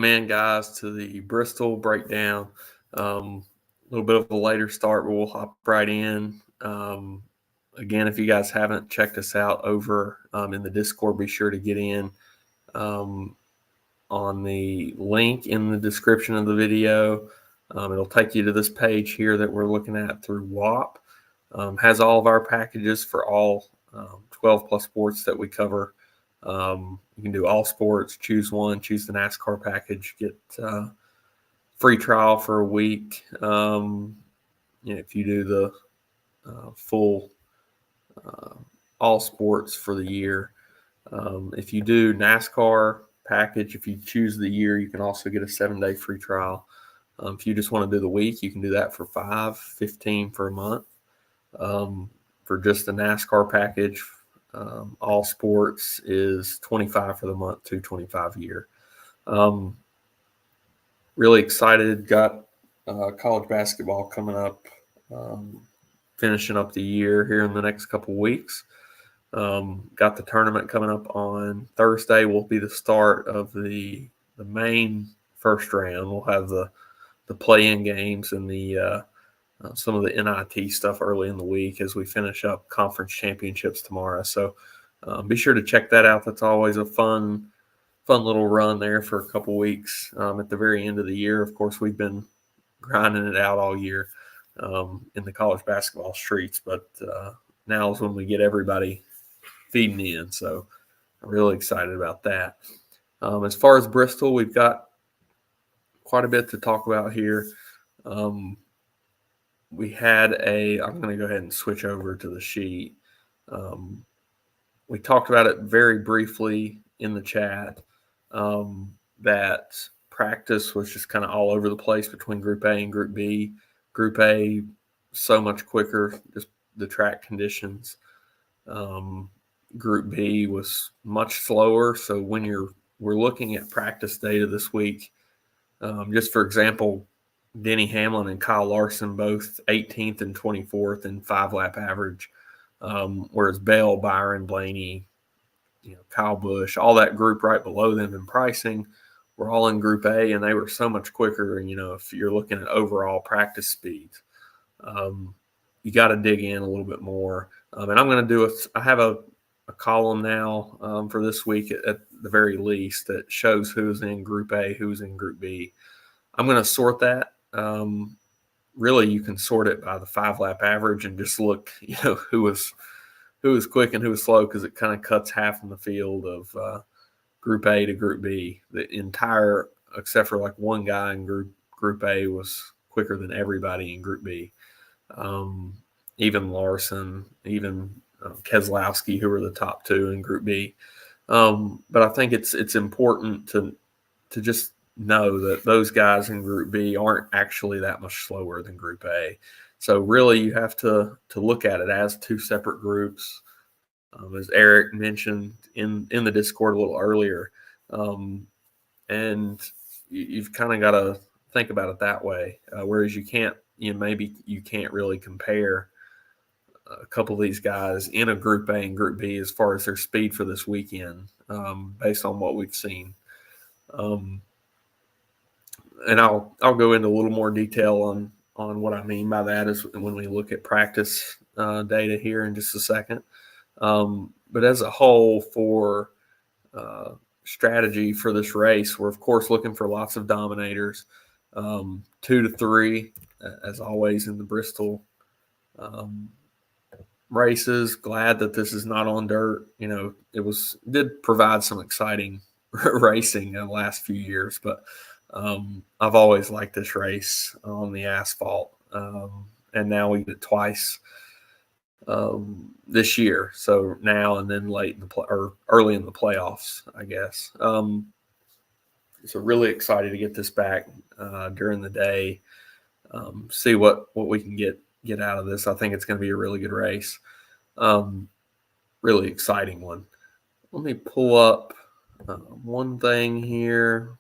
Welcome in, guys, to the Bristol breakdown. A little bit of a later start, but we'll hop right in. Again, if you guys haven't checked us out over in the Discord, be sure to get in on the link in the description of the video. It'll take you to this page here that we're looking at through WAP. Has all of our packages for all 12 plus sports that we cover. You can do all sports, choose one, choose the NASCAR package, get free trial for a week. If you do the full all sports for the year. If you do NASCAR package, if you choose the year, you can also get a 7-day free trial. If you just want to do the week, you can do that for $15 for a month. For just the NASCAR package, all sports is $25 for the month, $225 a year. Really excited. Got college basketball coming up, finishing up the year here in the next couple weeks. Got the tournament coming up on Thursday. Will be the start of the main first round. We'll have the play-in games and the some of the NIT stuff early in the week as we finish up conference championships tomorrow. So be sure to check that out. That's always a fun little run there for a couple weeks at the very end of the year. Of course, we've been grinding it out all year in the college basketball streets, but now is when we get everybody feeding in. So I'm really excited about that. As far as Bristol, we've got quite a bit to talk about here. We had I'm going to go ahead and switch over to the sheet. We talked about it very briefly in the chat that practice was just kind of all over the place between Group A and Group B. Group A, so much quicker, just the track conditions. Group B was much slower. So when we're looking at practice data this week, just for example, Denny Hamlin and Kyle Larson both 18th and 24th in 5-lap average, whereas Bell, Byron, Blaney, Kyle Busch, all that group right below them in pricing were all in Group A, and they were so much quicker. And, if you're looking at overall practice speeds, you got to dig in a little bit more. And I'm going to I have a column now for this week at the very least that shows who's in Group A, who's in Group B. I'm going to sort that. Really, you can sort it by the 5-lap average and just look, who was quick and who was slow, because it kind of cuts half in the field of Group A to Group B. The entire, except for like one guy in Group A, was quicker than everybody in Group B. Even Larson, even Keselowski, who were the top two in Group B. But I think it's important to just know that those guys in Group B aren't actually that much slower than Group A. So really you have to look at it as two separate groups. As Eric mentioned in the Discord a little earlier. And you've kind of got to think about it that way. Whereas you can't really compare a couple of these guys in a Group A and Group B as far as their speed for this weekend, based on what we've seen. And I'll go into a little more detail on what I mean by that is when we look at practice data here in just a second. But as a whole, for strategy for this race, we're of course looking for lots of dominators, 2 to 3, as always in the Bristol races. Glad that this is not on dirt. It did provide some exciting racing in the last few years, but I've always liked this race on the asphalt, and now we get it twice this year. So now and then late in or early in the playoffs, I guess. So really excited to get this back during the day. See what we can get out of this. I think it's going to be a really good race. Really exciting one. Let me pull up one thing here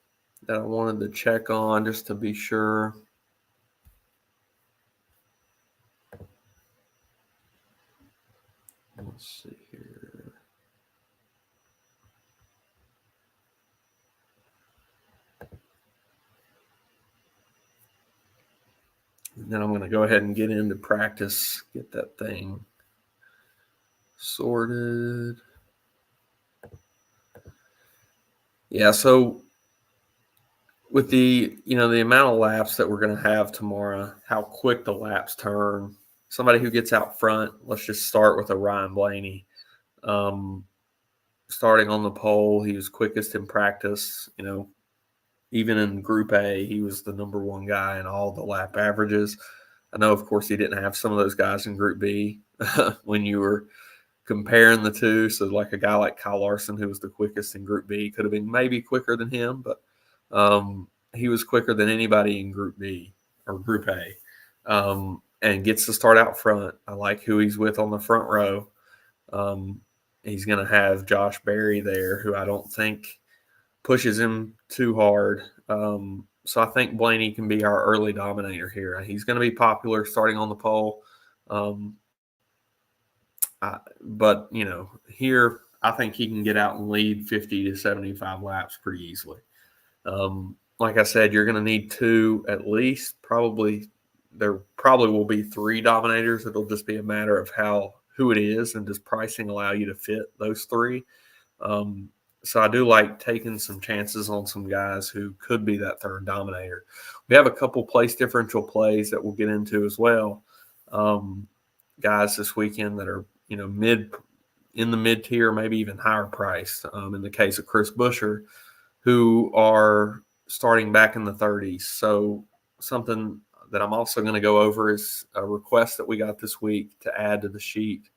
that I wanted to check on just to be sure. Let's see here. And then I'm going to go ahead and get into practice, get that thing sorted. Yeah, so with the amount of laps that we're going to have tomorrow, how quick the laps turn, somebody who gets out front, let's just start with a Ryan Blaney. Starting on the pole, he was quickest in practice. Even in Group A, he was the number one guy in all the lap averages. I know, of course, he didn't have some of those guys in Group B when you were comparing the two. So, like a guy like Kyle Larson, who was the quickest in Group B, could have been maybe quicker than him, but he was quicker than anybody in Group B or Group A, and gets to start out front. I like who he's with on the front row. He's going to have Josh Berry there, who I don't think pushes him too hard. So I think Blaney can be our early dominator here. He's going to be popular starting on the pole. But, here I think he can get out and lead 50 to 75 laps pretty easily. Like I said, you're going to need two at least. There probably will be three dominators. It'll just be a matter of who it is, and does pricing allow you to fit those three. So I do like taking some chances on some guys who could be that third dominator. We have a couple place differential plays that we'll get into as well. Guys this weekend that are, in the mid tier, maybe even higher priced. In the case of Chris Buescher, who are starting back in the 30s. So something that I'm also going to go over is a request that we got this week to add to the sheet,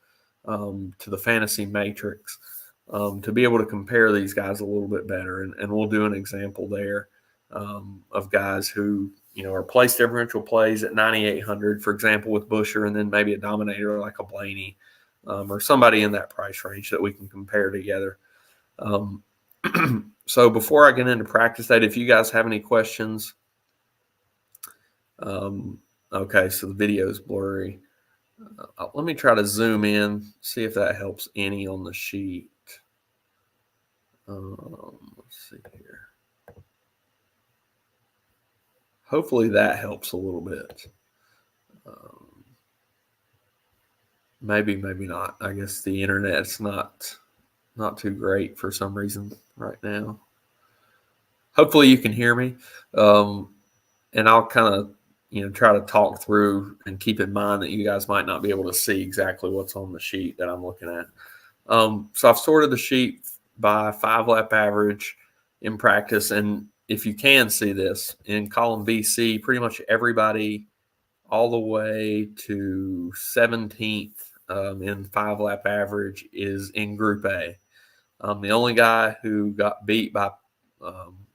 to the fantasy matrix, to be able to compare these guys a little bit better. And we'll do an example there of guys who, are place differential plays at 9,800, for example, with Buescher, and then maybe a dominator like a Blaney, or somebody in that price range that we can compare together. So before I get into practice data, if you guys have any questions, okay, so the video is blurry. Let me try to zoom in, see if that helps any on the sheet. Let's see here. Hopefully that helps a little bit. Maybe not. I guess the internet's not too great for some reason right now. Hopefully you can hear me. And I'll kind of, try to talk through and keep in mind that you guys might not be able to see exactly what's on the sheet that I'm looking at. So I've sorted the sheet by 5-lap average in practice. And if you can see this, in column BC, pretty much everybody all the way to 17th in 5-lap average is in Group A. The only guy who got beat by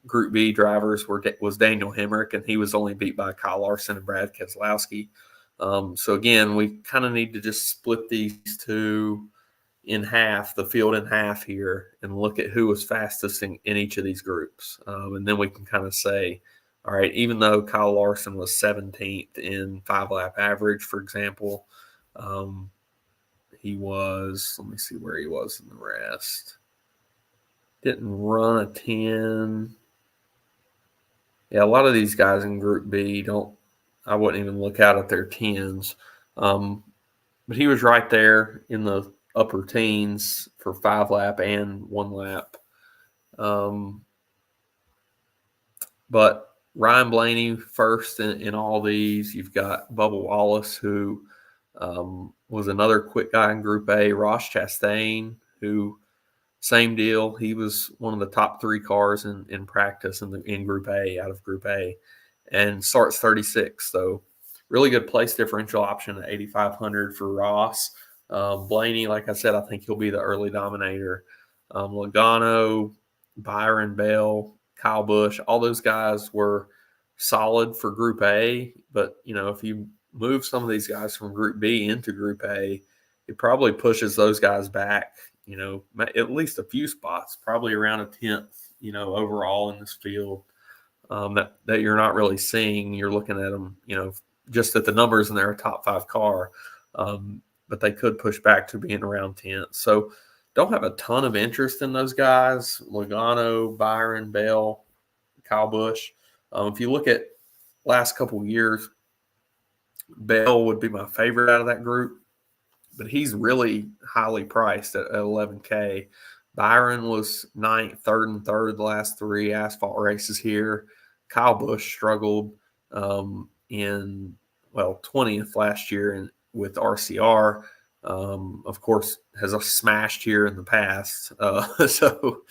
Group B drivers was Daniel Hemrick, and he was only beat by Kyle Larson and Brad Keselowski. So again, we kind of need to just split these two in half, the field in half here, and look at who was fastest in each of these groups. And then we can kind of say, all right, even though Kyle Larson was 17th in 5-lap average, for example, he was, let me see where he was in the rest. Didn't run a 10. Yeah, a lot of these guys in Group B I wouldn't even look out at their 10s. But he was right there in the upper teens for 5-lap and 1-lap. But Ryan Blaney first in all these. You've got Bubba Wallace, who was another quick guy in Group A. Ross Chastain, who same deal. He was one of the top 3 cars in practice in Group A, out of Group A, and starts 36. So really good place differential option at 8,500 for Ross. Blaney, like I said, I think he'll be the early dominator. Logano, Byron Bell, Kyle Busch, all those guys were solid for Group A. But, if you move some of these guys from Group B into Group A, it probably pushes those guys back, at least a few spots, probably around a 10th, overall in this field, that you're not really seeing. You're looking at them, just at the numbers, and they're a top 5 car. But they could push back to being around 10th. So don't have a ton of interest in those guys, Logano, Byron, Bell, Kyle Busch. If you look at last couple of years, Bell would be my favorite out of that group, but he's really highly priced at 11K. Byron was ninth, third the last three asphalt races here. Kyle Busch struggled in 20th last year with RCR. Of course, has smashed here in the past. So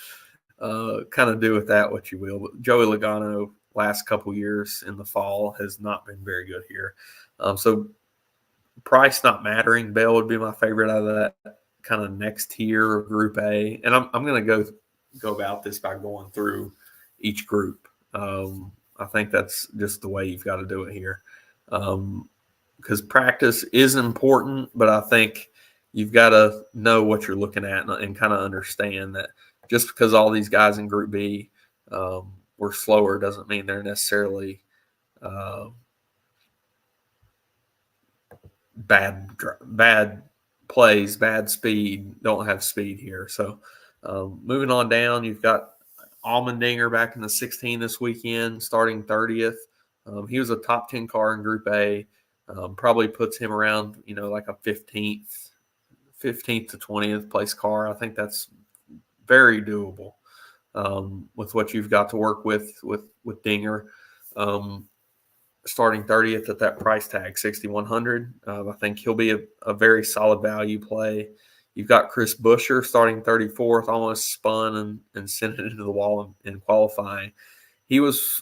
kind of do with that what you will. But Joey Logano, last couple years in the fall, has not been very good here. So price not mattering, Bell would be my favorite out of that kind of next tier of Group A. And I'm going to go about this by going through each group. I think that's just the way you've got to do it here. Because practice is important, but I think you've got to know what you're looking at and kind of understand that just because all these guys in Group B were slower doesn't mean they're necessarily bad plays, bad speed, don't have speed here. So moving on down, you've got Allmendinger back in the 16 this weekend, starting 30th. He was a top 10 car in Group A. Probably puts him around, like a 15th to 20th place car. I think that's very doable with what you've got to work with Dinger. Starting 30th at that price tag, $6,100. I think he'll be a very solid value play. You've got Chris Buescher starting 34th, almost spun and sent it into the wall in qualifying. He was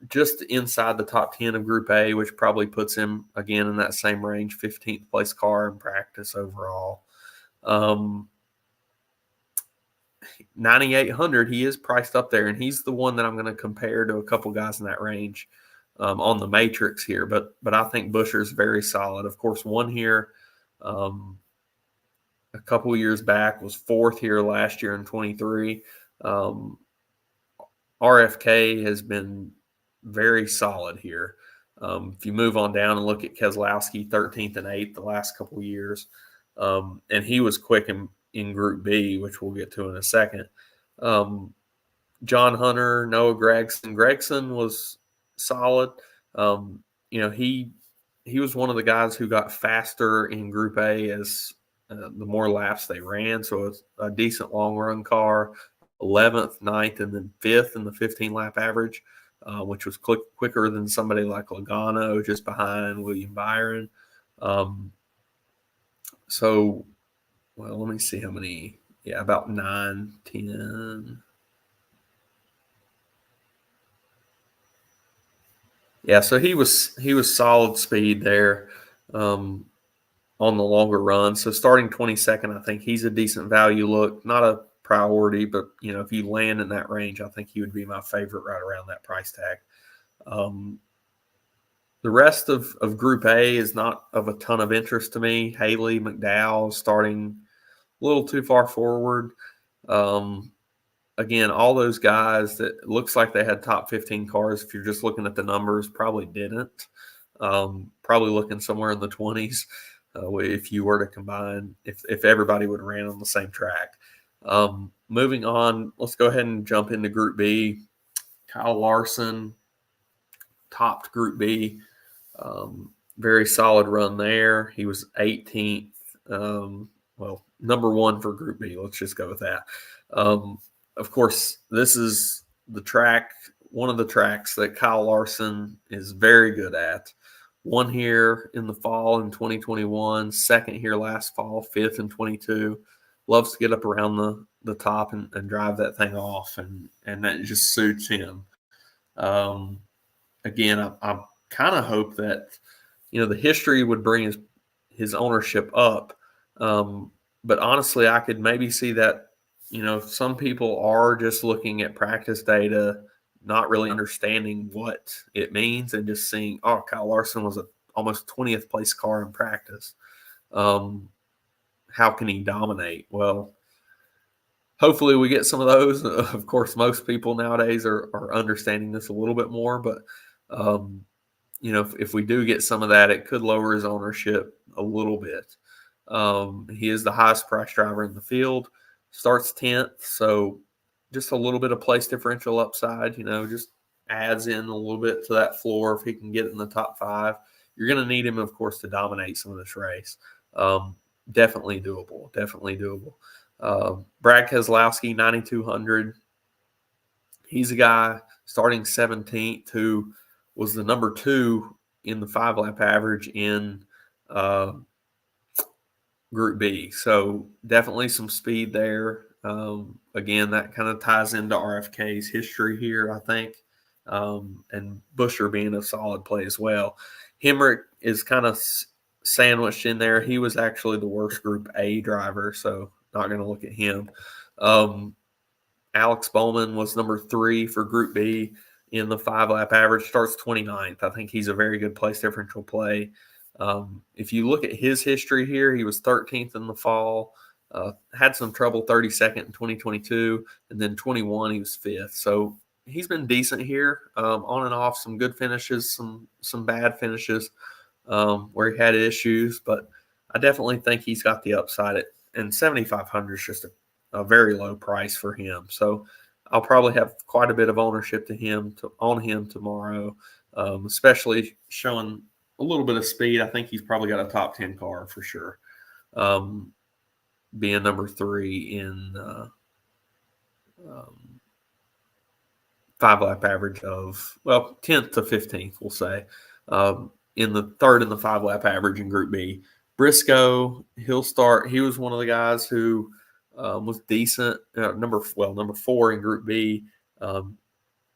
just inside the top 10 of Group A, which probably puts him again in that same range, 15th place car in practice overall. 9,800, he is priced up there, and he's the one that I'm going to compare to a couple guys in that range on the matrix here. But I think Buescher's very solid. Of course, won here a couple of years back, was fourth here last year in 23. RFK has been very solid here. If you move on down and look at Keselowski, 13th and 8th the last couple of years, and he was quick in Group B, which we'll get to in a second. John Hunter, Noah Gragson. Gregson was solid. He was one of the guys who got faster in Group A as the more laps they ran. So it's a decent long run car, 11th, 9th, and then 5th in the 15-lap average, which was quicker than somebody like Logano, just behind William Byron. Let me see how many. Yeah, about 9, 10. Yeah, so he was solid speed there on the longer run. So starting 22nd, I think he's a decent value look. Not a priority, but if you land in that range, I think he would be my favorite right around that price tag. The rest of Group A is not of a ton of interest to me. Haley, McDowell starting a little too far forward. Again, all those guys that looks like they had top 15 cars, if you're just looking at the numbers, probably didn't. Probably looking somewhere in the 20s if you were to combine, if everybody would have ran on the same track. Moving on, let's go ahead and jump into Group B. Kyle Larson topped Group B. Very solid run there. He was 18th. Number one for Group B. Let's just go with that. Of course, this is one of the tracks that Kyle Larson is very good at. Won here in the fall in 2021, second here last fall, 5th in 22. Loves to get up around the top and drive that thing off, and that just suits him. Again, I kind of hope that the history would bring his ownership up. But honestly, I could maybe see that, some people are just looking at practice data, not really understanding what it means, and just seeing, Kyle Larson was a almost 20th place car in practice. How can he dominate? Well, hopefully we get some of those. Of course, most people nowadays are understanding this a little bit more, but if we do get some of that, it could lower his ownership a little bit. He is the highest price driver in the field, starts 10th, so just a little bit of place differential upside, just adds in a little bit to that floor if he can get in the top 5. you're going to need him, of course, to dominate some of this race. Definitely doable. Definitely doable. Brad Keselowski, 9,200. He's a guy starting 17th who was the number 2 in the 5-lap average in Group B. So definitely some speed there. Again, that kind of ties into RFK's history here, I think, and Buescher being a solid play as well. Hemrick is kind of sandwiched in there. He was actually the worst Group A driver, so not going to look at him. Alex Bowman was number 3 for Group B in the 5-lap average, starts 29th. I think he's a very good place differential play. If you look at his history here, he was 13th in the fall, had some trouble 32nd in 2022, and then 21 he was 5th. So he's been decent here, on and off, some good finishes, some bad finishes where he had issues, but I definitely think he's got the upside and 7,500 is just a very low price for him. So I'll probably have quite a bit of ownership on him tomorrow, especially showing a little bit of speed. I think he's probably got a top 10 car for sure, being number 3 in 5-lap average of, 10th to 15th, we'll say, in the 3rd in the 5-lap average in Group B. Briscoe, he was one of the guys who was decent, number 4 in Group B, and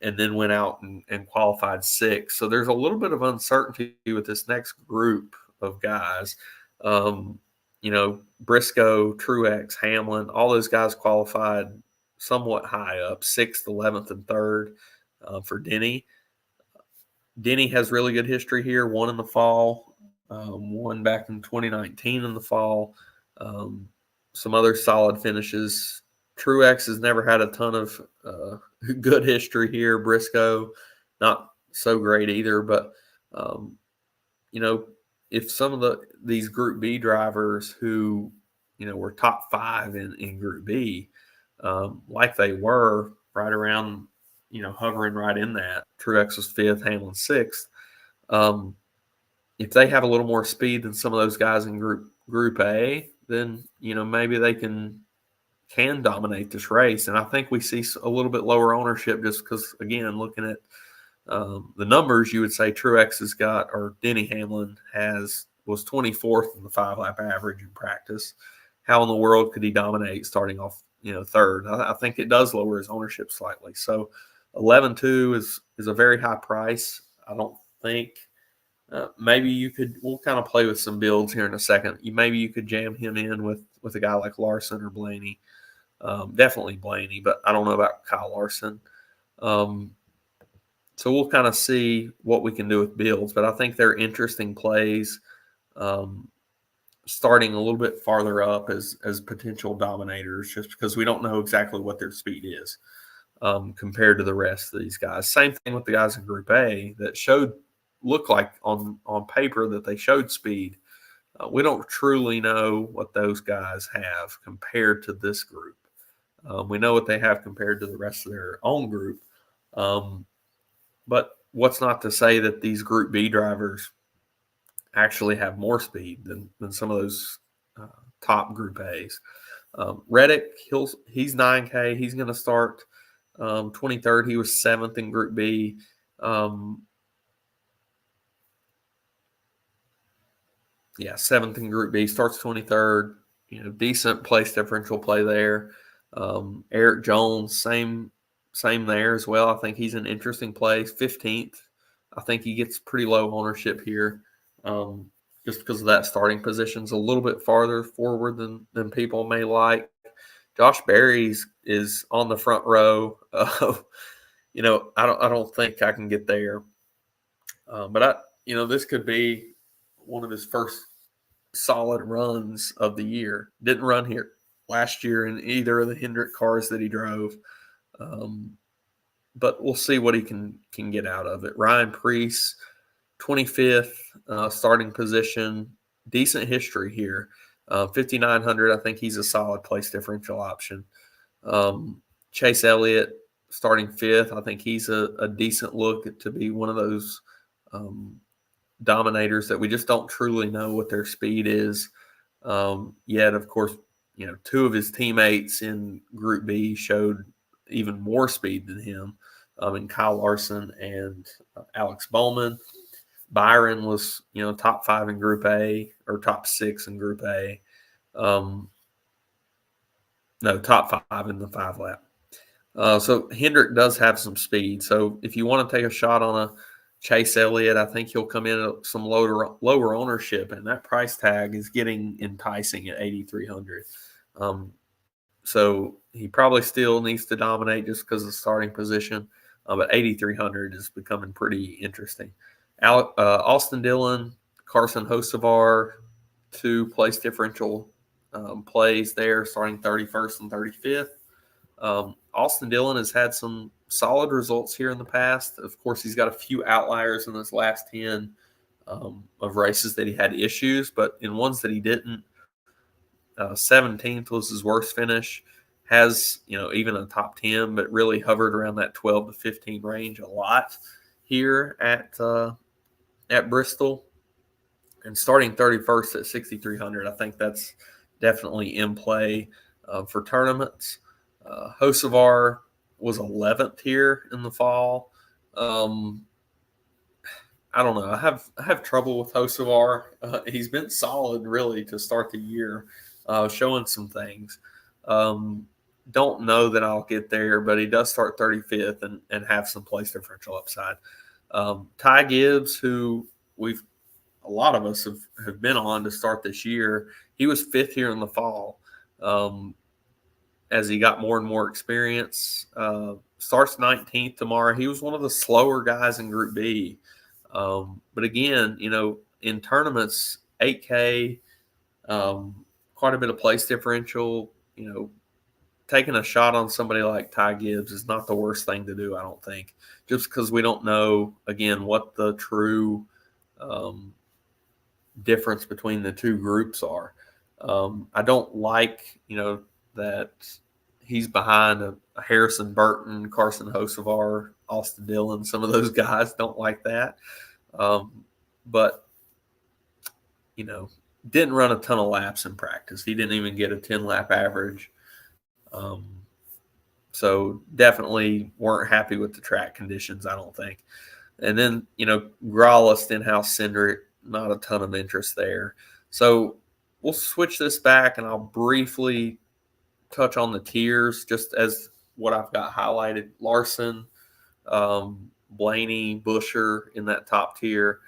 then went out and qualified 6th. So there's a little bit of uncertainty with this next group of guys. Briscoe, Truex, Hamlin, all those guys qualified somewhat high up, 6th, 11th, and 3rd for Denny. Denny has really good history here, won in the fall, won back in 2019 in the fall. Some other solid finishes. Truex has never had a ton of good history here. Briscoe, not so great either. But, if some of these Group B drivers who, were top 5 in Group B, like they were right around, hovering right in that. Truex was 5th, Hamlin 6th. If they have a little more speed than some of those guys in Group A, then, maybe they can dominate this race. And I think we see a little bit lower ownership just because, again, looking at the numbers, you would say Truex has got, or Denny Hamlin was 24th in the 5-lap average in practice. How in the world could he dominate starting off, 3rd? I think it does lower his ownership slightly. So 11.2 is a very high price. I don't think maybe we'll kind of play with some builds here in a second. Maybe you could jam him in with a guy like Larson or Blaney. Definitely Blaney, but I don't know about Kyle Larson. So we'll kind of see what we can do with builds, but I think they're interesting plays, starting a little bit farther up as potential dominators, just because we don't know exactly what their speed is compared to the rest of these guys. Same thing with the guys in Group A that look like on paper that they showed speed. We don't truly know what those guys have compared to this group. We know what they have compared to the rest of their own group. But what's not to say that these Group B drivers actually have more speed than some of those top Group A's. Reddick, he's 9K. He's going to start 23rd. He was 7th in Group B. 7th in Group B, starts 23rd. Decent place differential play there. Eric Jones, same there as well. I think he's an interesting place, 15th. I think he gets pretty low ownership here, just because of that starting position's a little bit farther forward than people may like. Josh Berry is on the front row. I don't think I can get there, but this could be one of his first solid runs of the year. Didn't run here last year in either of the Hendrick cars that he drove. But we'll see what he can get out of it. Ryan Preece, 25th starting position. Decent history here. 5,900, I think he's a solid place differential option. Chase Elliott, starting 5th. I think he's a decent look to be one of those dominators that we just don't truly know what their speed is yet. Of course, two of his teammates in Group B showed even more speed than him, in Kyle Larson and Alex Bowman. Byron was, top 5 in Group A, or top 6 in Group A. No, top 5 in the 5 lap. So Hendrick does have some speed. So if you want to take a shot on a Chase Elliott, I think he'll come in at some lower ownership, and that price tag is getting enticing at 8,300. So he probably still needs to dominate just because of the starting position, but 8,300 is becoming pretty interesting. Austin Dillon, Carson Hocevar, 2 place differential plays there, starting 31st and 35th. Austin Dillon has had some solid results here in the past. Of course, he's got a few outliers in his last 10 of races that he had issues, but in ones that he didn't, 17th was his worst finish. Has, even a top 10, but really hovered around that 12 to 15 range a lot here at Bristol. And starting 31st at 6,300, I think that's definitely in play for tournaments. Hocevar was 11th here in the fall. I don't know. I have trouble with Hocevar. He's been solid, really, to start the year, showing some things. Don't know that I'll get there, but he does start 35th and have some place differential upside. Ty Gibbs, who a lot of us have been on to start this year, he was 5th here in the fall. As he got more and more experience, starts 19th tomorrow. He was one of the slower guys in Group B. But again, in tournaments, 8K, quite a bit of place differential, taking a shot on somebody like Ty Gibbs is not the worst thing to do, I don't think, just because we don't know, again, what the true difference between the two groups are. I don't like, that he's behind a Harrison Burton, Carson Hocevar, Austin Dillon. Some of those guys don't like that. But, didn't run a ton of laps in practice. He didn't even get a 10-lap average. So definitely weren't happy with the track conditions, I don't think. And then, Grala, Stenhouse, Cindric, not a ton of interest there. So we'll switch this back, and I'll briefly touch on the tiers just as what I've got highlighted. Larson, Blaney, Busher in that top tier,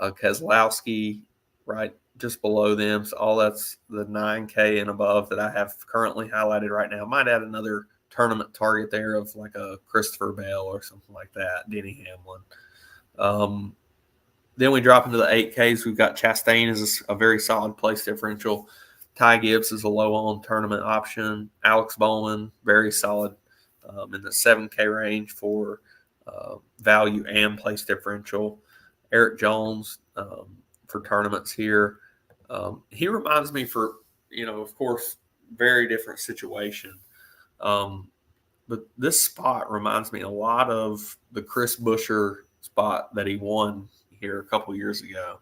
Keselowski right just below them. So all that's the 9K and above that I have currently highlighted right now. Might add another tournament target there of like a Christopher Bell or something like that, Denny Hamlin. Then we drop into the 8Ks. We've got Chastain as a very solid place differential. Ty Gibbs is a low-on tournament option. Alex Bowman, very solid in the 7K range for value and place differential. Eric Jones for tournaments here. He reminds me for, of course, very different situation. But this spot reminds me a lot of the Chris Buescher spot that he won here a couple years ago.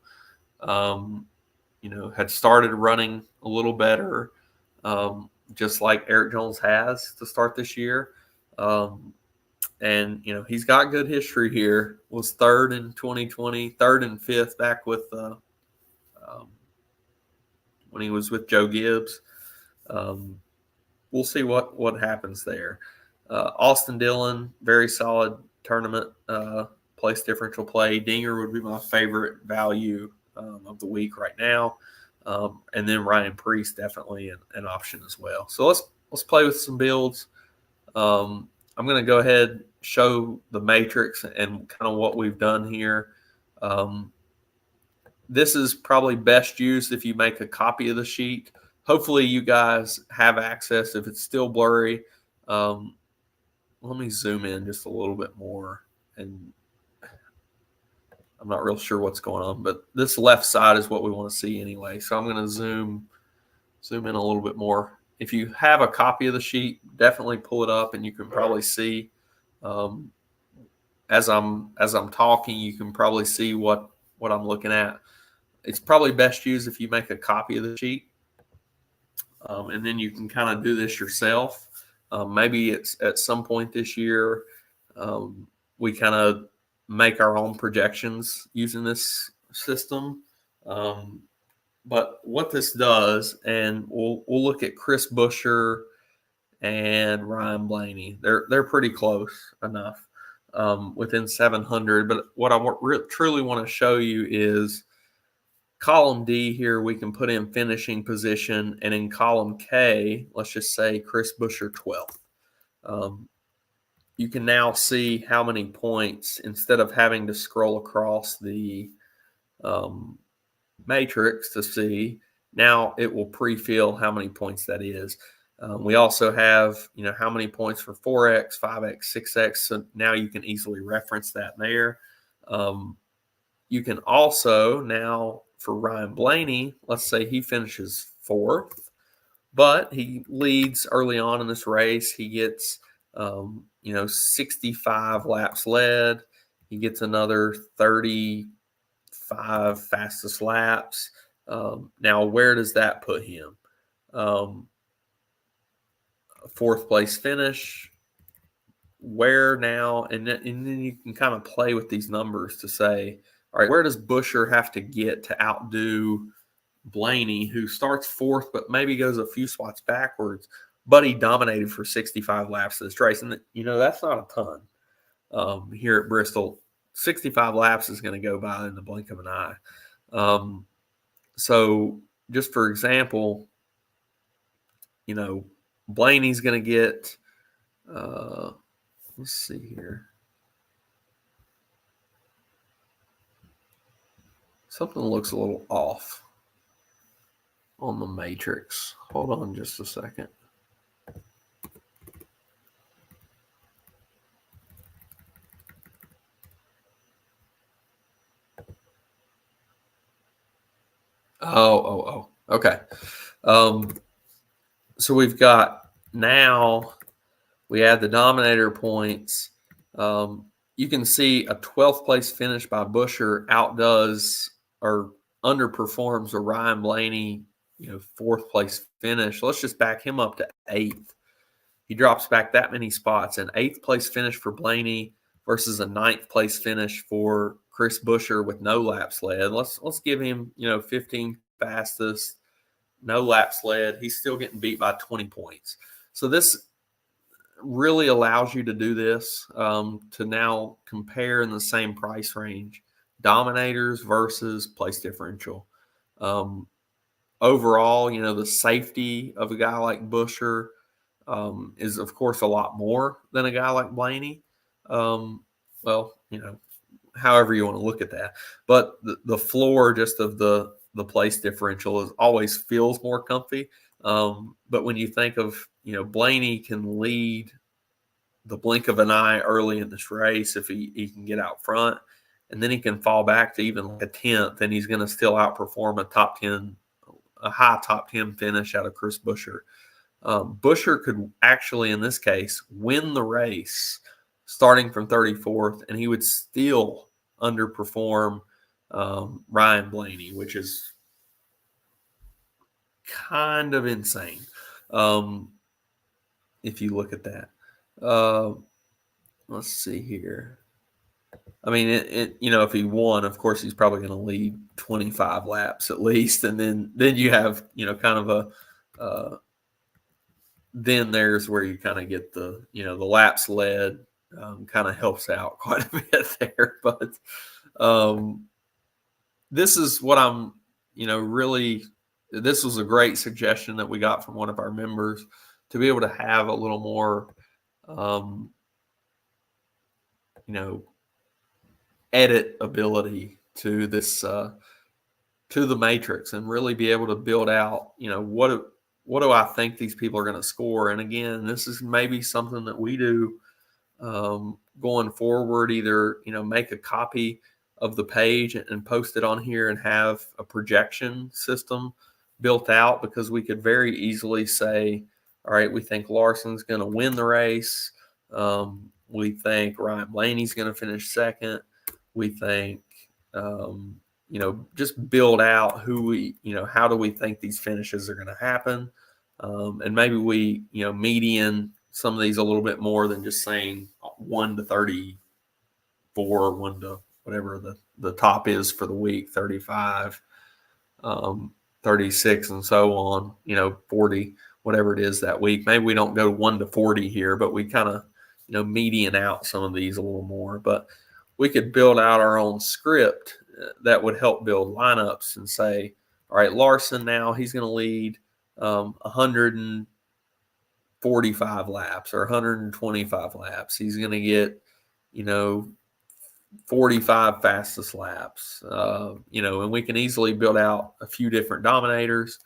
Had started running a little better, just like Eric Jones has to start this year. And, he's got good history here. Was 3rd in 2020, 3rd and 5th back with when he was with Joe Gibbs. We'll see what happens there. Austin Dillon, very solid tournament place differential play. Dinger would be my favorite value of the week right now. And then Ryan Preece, definitely an option as well. So let's play with some builds. I'm going to go ahead, show the matrix and kind of what we've done here. This is probably best used if you make a copy of the sheet. Hopefully you guys have access. If it's still blurry, let me zoom in just a little bit more. And I'm not real sure what's going on, but this left side is what we want to see anyway. So I'm going to zoom in a little bit more. If you have a copy of the sheet, definitely pull it up, and you can probably see as I'm talking, you can probably see what what I'm looking at. It's probably best used if you make a copy of the sheet, and then you can kind of do this yourself. Maybe it's at some point this year, we kind of make our own projections using this system. But what this does, and we'll look at Chris Buescher and Ryan Blaney. They're pretty close enough, within 700. But what I truly want to show you is column D here. We can put in finishing position, and in column K, let's just say Chris Buescher 12th. You can now see how many points, instead of having to scroll across the matrix to see. Now it will pre-fill how many points that is. We also have, how many points for 4X, 5X, 6X. So now you can easily reference that there. You can also now, for Ryan Blaney, let's say he finishes 4th, but he leads early on in this race. He gets, 65 laps led. He gets another 35 fastest laps. Now, where does that put him? 4th place finish. Where now? And then you can kind of play with these numbers to say, all right, where does Buescher have to get to outdo Blaney, who starts 4th but maybe goes a few spots backwards, but he dominated for 65 laps of this race? And, that's not a ton here at Bristol. 65 laps is going to go by in the blink of an eye. So just for example, Blaney's going to get, let's see here. Something looks a little off on the matrix. Hold on just a second. Oh. Okay. So we've got, now we add the Dominator points. You can see a 12th place finish by Buescher outdoes or underperforms a Ryan Blaney, 4th place finish. Let's just back him up to 8th. He drops back that many spots. An 8th place finish for Blaney versus a 9th place finish for Chris Buescher with no laps led. Let's give him, 15 fastest, no laps led. He's still getting beat by 20 points. So this really allows you to do this, to now compare in the same price range dominators versus place differential. Overall, the safety of a guy like Buescher is, of course, a lot more than a guy like Blaney. However you want to look at that. But the floor just of the place differential always feels more comfy. But when you think of, Blaney can lead the blink of an eye early in this race if he can get out front, and then he can fall back to even like a 10th, and he's going to still outperform a high top 10 finish out of Chris Buescher. Buescher could actually, in this case, win the race starting from 34th, and he would still underperform Ryan Blaney, which is kind of insane if you look at that. Let's see here. I mean, if he won, of course, he's probably going to lead 25 laps at least, and then you have, kind of then there's where you kind of get the, the laps led kind of helps out quite a bit there. But this is what I'm, really, this was a great suggestion that we got from one of our members to be able to have a little more, edit ability to this, to the matrix, and really be able to build out, what do I think these people are going to score? And again, this is maybe something that we do going forward, either, make a copy of the page and post it on here and have a projection system built out, because we could very easily say, all right, we think Larson's going to win the race. We think Ryan Blaney's going to finish second. We think just build out how do we think these finishes are going to happen. And maybe we, median some of these a little bit more than just saying 1 to 34, 1 to whatever the top is for the week, 35, 36, and so on, 40, whatever it is that week. Maybe we don't go 1 to 40 here, but we kind of, median out some of these a little more. But we could build out our own script that would help build lineups and say, all right, Larson now, he's going to lead 145 laps or 125 laps. He's going to get, 45 fastest laps, and we can easily build out a few different dominators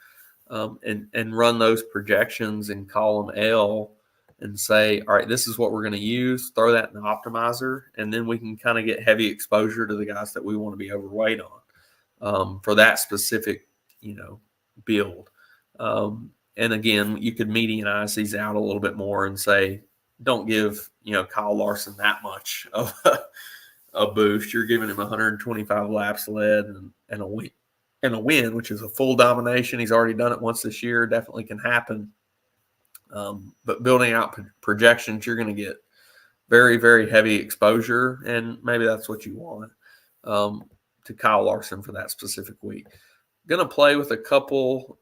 and run those projections in column L and say, all right, this is what we're going to use, throw that in the optimizer, and then we can kind of get heavy exposure to the guys that we want to be overweight on for that specific, build. And again, you could medianize these out a little bit more and say, don't give, Kyle Larson that much of a boost. You're giving him 125 laps led and a win, which is a full domination. He's already done it once this year. Definitely can happen. But building out projections, you're going to get very, very heavy exposure, and maybe that's what you want to Kyle Larson for that specific week. Going to play with a couple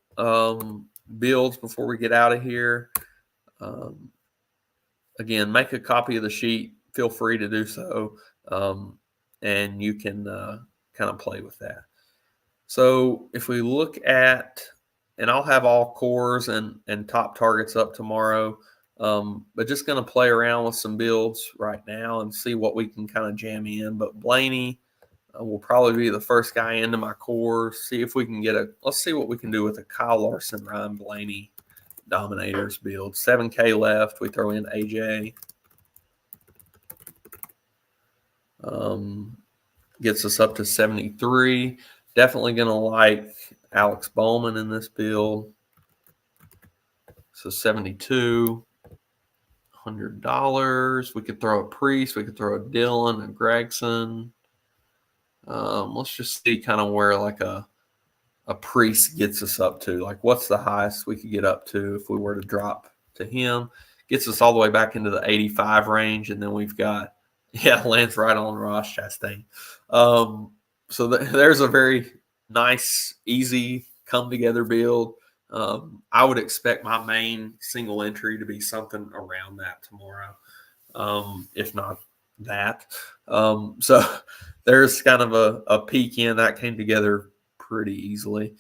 builds before we get out of here. Again, make a copy of the sheet. Feel free to do so, and you can kind of play with that. So if we look at, and I'll have all cores and top targets up tomorrow, but just going to play around with some builds right now and see what we can kind of jam in. But Blaney will probably be the first guy into my core. See if we can let's see what we can do with a Kyle Larson, Ryan Blaney Dominators build. 7K left. We throw in AJ. Gets us up to 73. Definitely going to like Alex Bowman in this build. So 72. $100. We could throw a Priest. We could throw a Dillon, a Gregson. Let's just see kind of where like a Priest gets us up to. Like what's the highest we could get up to if we were to drop to him. Gets us all the way back into the 85 range. And then we've got, lands right on Ross Chastain. So there's a very nice, easy come-together build. I would expect my main single entry to be something around that tomorrow, if not that. So there's kind of a peek in. That came together pretty easily.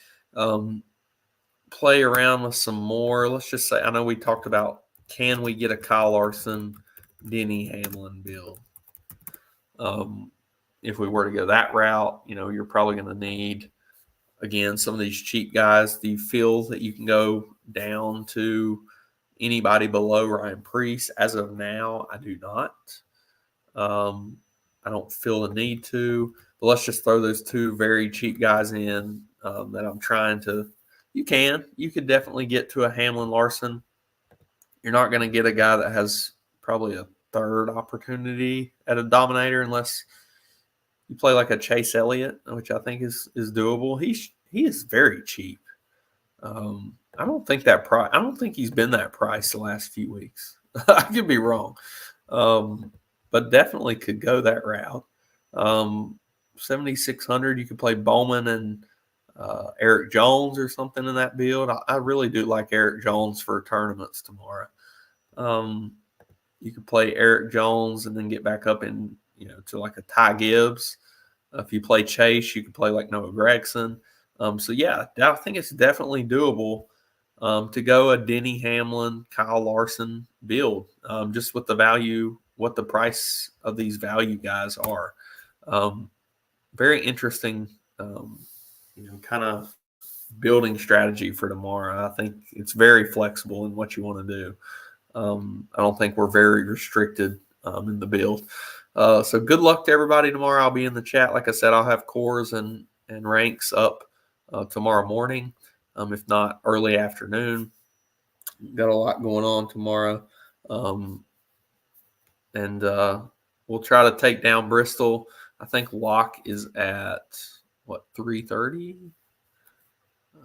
Play around with some more. Let's just say, I know we talked about, can we get a Kyle Larson, Denny Hamlin build? If we were to go that route, you're probably going to need, again, some of these cheap guys. Do you feel that you can go down to anybody below Ryan Priest? As of now, I do not. I don't feel the need to. But let's just throw those two very cheap guys in that I'm trying to. You could definitely get to a Hamlin Larson. You're not going to get a guy that has probably a third opportunity at a Dominator unless you play like a Chase Elliott, which I think is doable. He is very cheap. I don't think he's been that price the last few weeks. I could be wrong, but definitely could go that route. 7,600. You could play Bowman and Eric Jones or something in that build. I really do like Eric Jones for tournaments tomorrow. You could play Eric Jones and then get back up in, to like a Ty Gibbs. If you play Chase, you could play like Noah Gregson. So yeah, I think it's definitely doable to go a Denny Hamlin, Kyle Larson build, just with the value, what the price of these value guys are. Very interesting, kind of building strategy for tomorrow. I think it's very flexible in what you want to do. I don't think we're very restricted in the build. So good luck to everybody tomorrow. I'll be in the chat. Like I said, I'll have cores and ranks up tomorrow morning, if not early afternoon. Got a lot going on tomorrow. And we'll try to take down Bristol. I think lock is at 3:30?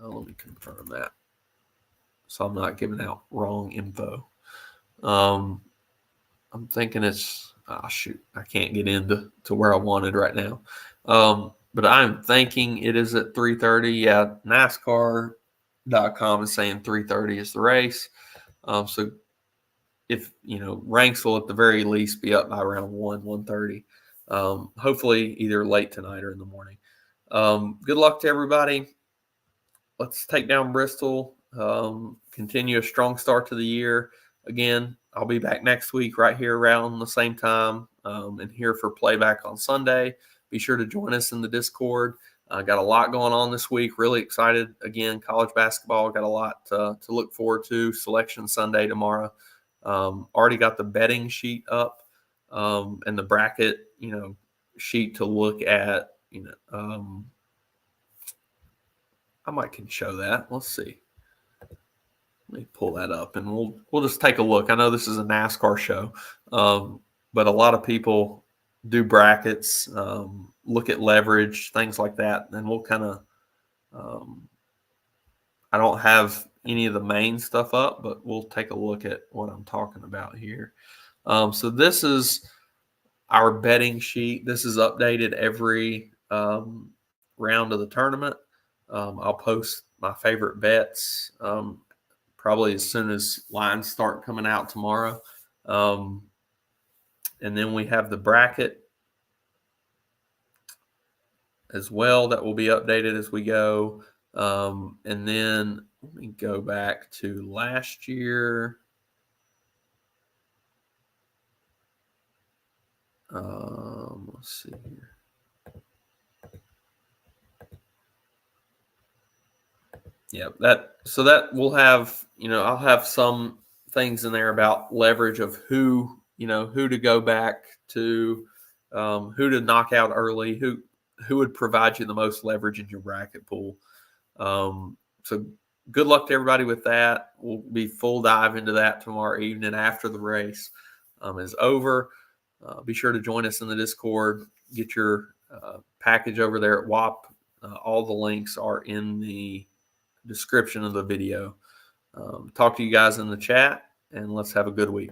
Let me confirm that, so I'm not giving out wrong info. I'm thinking it's shoot, I can't get into where I wanted right now. But I'm thinking it is at 3:30. Yeah, NASCAR.com is saying 3:30 is the race. So if ranks will at the very least be up by around 1:30. Hopefully either late tonight or in the morning. Good luck to everybody. Let's take down Bristol. Continue a strong start to the year. Again, I'll be back next week right here around the same time and here for playback on Sunday. Be sure to join us in the Discord. Got a lot going on this week. Really excited. Again, college basketball. Got a lot to look forward to. Selection Sunday tomorrow. Already got the betting sheet up and the bracket, sheet to look at. I might can show that. Let's see. Let me pull that up, and we'll just take a look. I know this is a NASCAR show, but a lot of people do brackets, look at leverage, things like that, and we'll kind of. I don't have any of the main stuff up, but we'll take a look at what I'm talking about here. So this is our betting sheet. This is updated every round of the tournament. I'll post my favorite bets probably as soon as lines start coming out tomorrow. And then we have the bracket as well that will be updated as we go. And then let me go back to last year. Let's see here. Yeah, that we'll have, I'll have some things in there about leverage of who to go back to, who to knock out early, who would provide you the most leverage in your bracket pool. So good luck to everybody with that. We'll be full dive into that tomorrow evening after the race is over. Be sure to join us in the Discord. Get your package over there at WAP. All the links are in the description of the video. Talk to you guys in the chat, and let's have a good week.